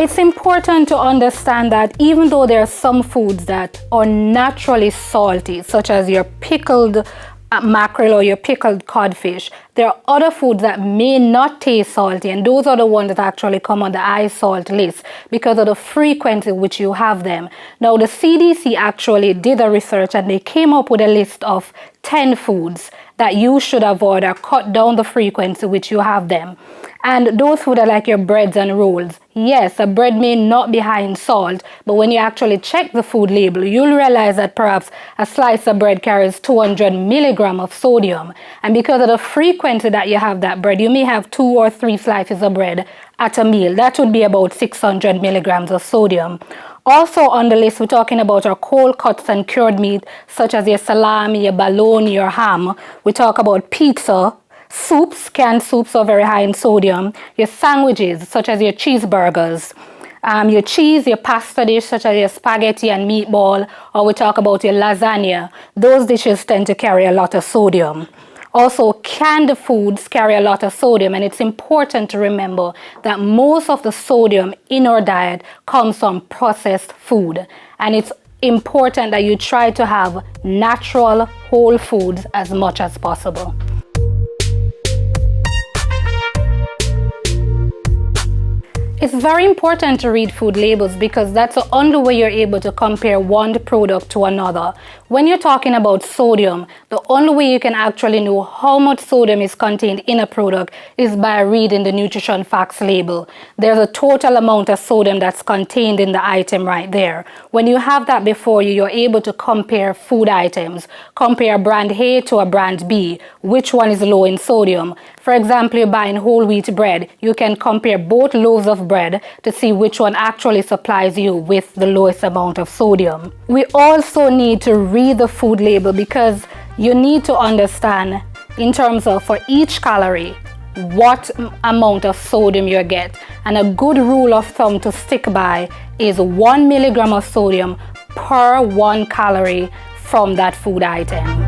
It's important to understand that even though there are some foods that are naturally salty, such as your pickled mackerel or your pickled codfish, there are other foods that may not taste salty, and those are the ones that actually come on the high salt list because of the frequency which you have them. Now, the CDC actually did a research and they came up with a list of 10 foods that you should avoid or cut down the frequency which you have them. And those foods are like your breads and rolls. Yes, a bread may not be high in salt, but when you actually check the food label, you'll realize that perhaps a slice of bread carries 200 milligrams of sodium. And because of the frequency that you have that bread, you may have 2 or 3 slices of bread at a meal. That would be about 600 milligrams of sodium. Also on the list, we're talking about our cold cuts and cured meat, such as your salami, your bologna, your ham. We talk about pizza. Soups, canned soups are very high in sodium. Your sandwiches, such as your cheeseburgers. Your cheese, your pasta dish, such as your spaghetti and meatball, or we talk about your lasagna. Those dishes tend to carry a lot of sodium. Also, canned foods carry a lot of sodium, and it's important to remember that most of the sodium in our diet comes from processed food. And it's important that you try to have natural, whole foods as much as possible. It's very important to read food labels because that's the only way you're able to compare one product to another. When you're talking about sodium, the only way you can actually know how much sodium is contained in a product is by reading the nutrition facts label. There's a total amount of sodium that's contained in the item right there. When you have that before you, you're able to compare food items. Compare brand A to a brand B. Which one is low in sodium? For example, you're buying whole wheat bread. You can compare both loaves of bread to see which one actually supplies you with the lowest amount of sodium. We also need to read the food label because you need to understand in terms of for each calorie what amount of sodium you get. And a good rule of thumb to stick by is 1 milligram of sodium per 1 calorie from that food item.